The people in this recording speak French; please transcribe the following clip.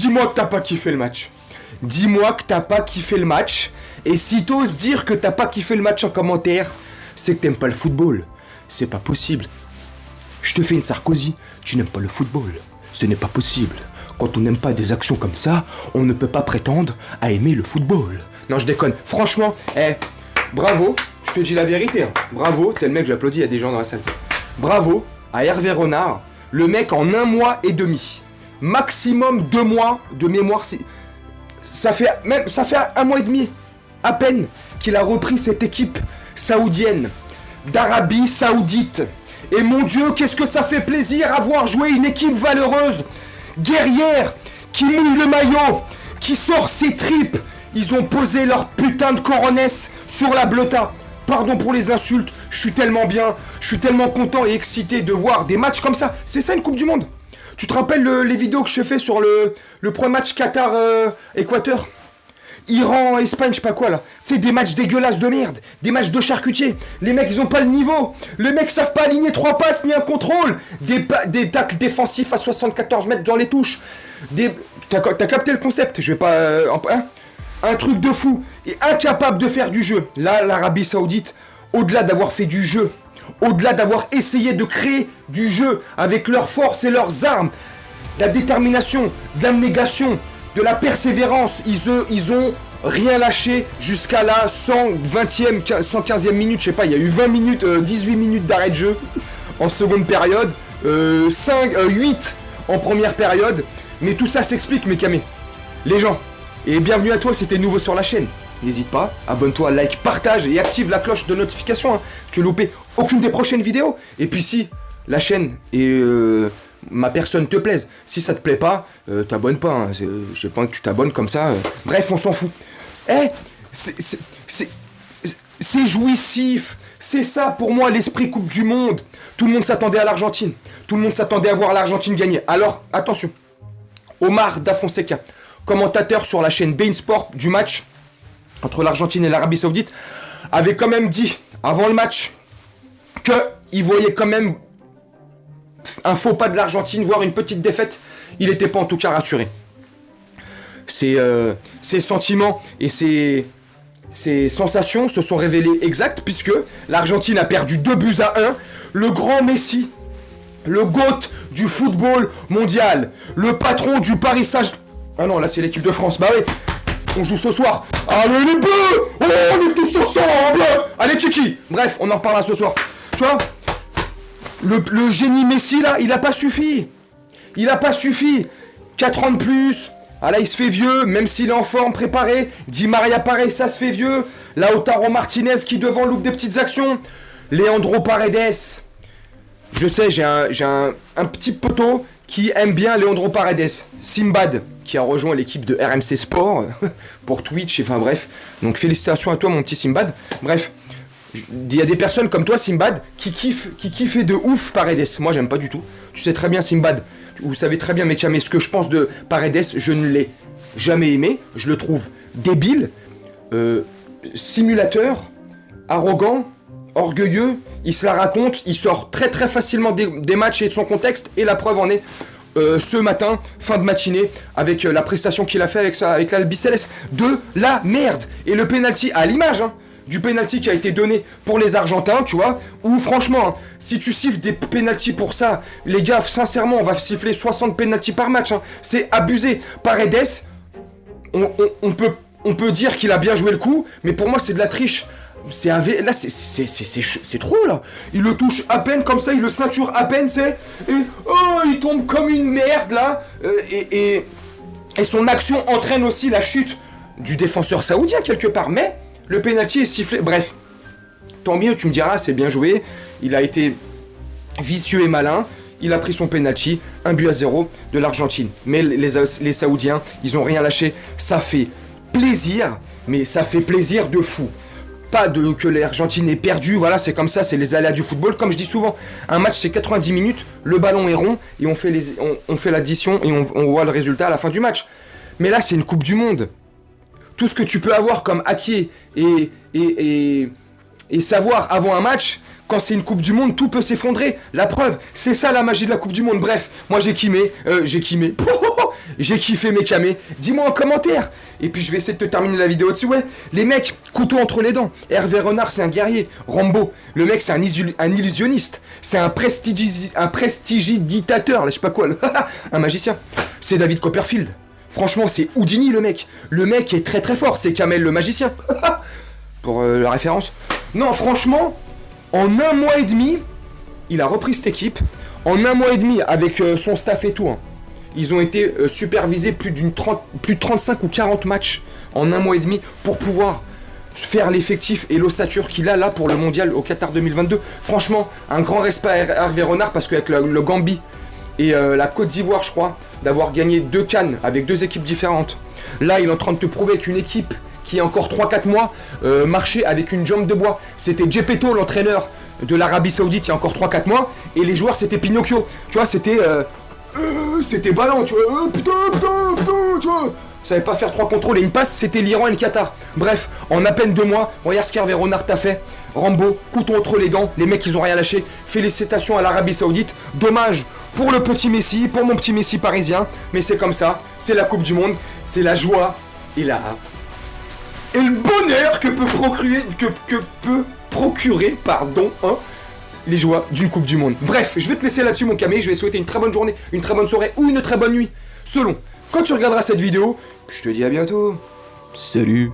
Dis-moi que t'as pas kiffé le match. Dis-moi que t'as pas kiffé le match. Et si t'oses dire que t'as pas kiffé le match en commentaire, c'est que t'aimes pas le football. C'est pas possible. Je te fais une Sarkozy. Tu n'aimes pas le football. Ce n'est pas possible. Quand on n'aime pas des actions comme ça, on ne peut pas prétendre à aimer le football. Non, je déconne. Franchement, bravo. Je te dis la vérité. Hein. Bravo. C'est le mec, j'applaudis, il y a des gens dans la salle. Bravo à Hervé Renard. Le mec en 1 mois et demi. Maximum 2 mois de mémoire. Ça fait 1 mois et demi. À peine qu'il a repris cette équipe saoudienne d'Arabie Saoudite. Et mon Dieu, qu'est-ce que ça fait plaisir à voir jouer une équipe valeureuse, guerrière, qui mouille le maillot, qui sort ses tripes. Ils ont posé leur putain de coronesse sur la bleuta. Pardon pour les insultes, je suis tellement bien, je suis tellement content et excité de voir des matchs comme ça. C'est ça une Coupe du Monde. Tu te rappelles les vidéos que je fais sur le premier match Qatar-Équateur Iran-Espagne, je sais pas quoi là. C'est des matchs dégueulasses de merde. Des matchs de charcutier. Les mecs, ils ont pas le niveau. Les mecs savent pas aligner 3 passes ni un contrôle. Des tacles défensifs à 74 mètres dans les touches. T'as capté le concept. Je vais pas... un truc de fou. Et incapable de faire du jeu. Là, l'Arabie Saoudite, au-delà d'avoir fait du jeu, au-delà d'avoir essayé de créer du jeu avec leurs forces et leurs armes, de la détermination, de l'abnégation, de la persévérance, ils ont rien lâché jusqu'à la 120e, 115e minute, je sais pas, il y a eu 20 minutes, 18 minutes d'arrêt de jeu en seconde période, 8 en première période, mais tout ça s'explique, mes camés. Les gens, et bienvenue à toi, si t'es nouveau sur la chaîne. N'hésite pas, abonne-toi, like, partage et active la cloche de notification, hein, si tu veux louper aucune des prochaines vidéos. Et puis si la chaîne et ma personne te plaise, si ça te plaît pas, t'abonnes pas, hein, j'ai pas envie que tu t'abonnes comme ça, bref, on s'en fout. C'est jouissif, c'est ça pour moi l'esprit Coupe du Monde. Tout le monde s'attendait à l'Argentine, tout le monde s'attendait à voir l'Argentine gagner. Alors, attention, Omar Da Fonseca, commentateur sur la chaîne beIN Sport du match entre l'Argentine et l'Arabie Saoudite, avait quand même dit, avant le match, qu'il voyait quand même un faux pas de l'Argentine, voire une petite défaite. Il n'était pas en tout cas rassuré. Ses sentiments et ses sensations se sont révélés exacts, puisque l'Argentine a perdu 2-1. Le grand Messi, le GOAT du football mondial, le patron du Paris Saint-Germain... Ah non, là c'est l'équipe de France, bah oui. On joue ce soir. Allez les bleus, oh, on est tous ensemble. Allez Chichi. Bref, on en reparlera ce soir. Tu vois, le génie Messi là, il a pas suffi. Il a pas suffi. 4 ans de plus. Ah là, il se fait vieux, même s'il est en forme, préparé. Di Maria pareil, ça se fait vieux. Lautaro Martinez qui devant loupe des petites actions. Leandro Paredes. Je sais, j'ai un petit poteau qui aime bien Leandro Paredes. Simbad, qui a rejoint l'équipe de RMC Sport pour Twitch, enfin bref. Donc félicitations à toi mon petit Simbad. Bref, il y a des personnes comme toi Simbad qui kiffent de ouf Paredes. Moi j'aime pas du tout. Tu sais très bien Simbad. Vous savez très bien mec, mais ce que je pense de Paredes, je ne l'ai jamais aimé. Je le trouve débile, simulateur, arrogant, orgueilleux. Il se la raconte, il sort très très facilement des matchs et de son contexte. Et la preuve en est ce matin, fin de matinée, avec la prestation qu'il a fait avec l'Albiceleste. De la merde. Et le penalty à l'image, hein, du penalty qui a été donné pour les Argentins, tu vois, où franchement, hein, si tu siffles des penaltys pour ça, les gars, sincèrement, on va siffler 60 penaltys par match, hein, c'est abusé. Paredes, on peut dire qu'il a bien joué le coup, mais pour moi c'est de la triche. Là c'est trop là. Il le touche à peine comme ça, il le ceinture à peine, c'est et oh il tombe comme une merde là. Et son action entraîne aussi la chute du défenseur saoudien quelque part. Mais le penalty est sifflé. Bref, tant mieux, tu me diras, c'est bien joué. Il a été vicieux et malin. Il a pris son penalty, 1-0 de l'Argentine. Mais les Saoudiens, ils ont rien lâché. Ça fait plaisir, mais ça fait plaisir de fou. Pas que l'Argentine ait perdu, voilà, c'est comme ça, c'est les aléas du football. Comme je dis souvent, un match c'est 90 minutes, le ballon est rond et on fait l'addition et on voit le résultat à la fin du match. Mais là, c'est une Coupe du Monde. Tout ce que tu peux avoir comme acquis et savoir avant un match, quand c'est une Coupe du Monde, tout peut s'effondrer. La preuve, c'est ça la magie de la Coupe du Monde. Bref, moi j'ai kimmé. j'ai kiffé mes camés. Dis-moi en commentaire. Et puis je vais essayer de te terminer la vidéo dessus. Ouais, les mecs, couteau entre les dents. Hervé Renard, c'est un guerrier. Rambo, le mec, c'est un illusionniste. C'est un prestidigitateur, là, je sais pas quoi. Un magicien. C'est David Copperfield. Franchement, c'est Houdini, le mec. Le mec est très très fort. C'est Kamel, le magicien. Pour la référence. Non, franchement, en un mois et demi, il a repris cette équipe. En un mois et demi, avec son staff et tout, hein, ils ont été supervisés plus de 35 ou 40 matchs en un mois et demi pour pouvoir faire l'effectif et l'ossature qu'il a là pour le mondial au Qatar 2022. Franchement, un grand respect à Hervé Renard parce qu'avec le Gambie et la Côte d'Ivoire, je crois, d'avoir gagné 2 CAN avec 2 équipes différentes. Là, il est en train de te prouver qu'une équipe qui a encore 3-4 mois marchait avec une jambe de bois. C'était Gepetto, l'entraîneur de l'Arabie Saoudite, il y a encore 3-4 mois, et les joueurs, c'était Pinocchio. Tu vois, c'était ballon, tu vois. Putain, tu vois. Ça savait pas faire 3 contrôles et une passe, c'était l'Iran et le Qatar. Bref, en à peine 2 mois, regarde ce qu'Hervé Renard t'a fait. Rambo, couteau entre les dents, les mecs ils ont rien lâché. Félicitations à l'Arabie Saoudite. Dommage pour le petit Messi, pour mon petit Messi parisien, mais c'est comme ça, c'est la Coupe du Monde, c'est la joie et le bonheur que peut procurer, les joies d'une Coupe du Monde. Bref, je vais te laisser là-dessus mon camé, je vais te souhaiter une très bonne journée, une très bonne soirée ou une très bonne nuit, selon quand tu regarderas cette vidéo. Je te dis à bientôt. Salut.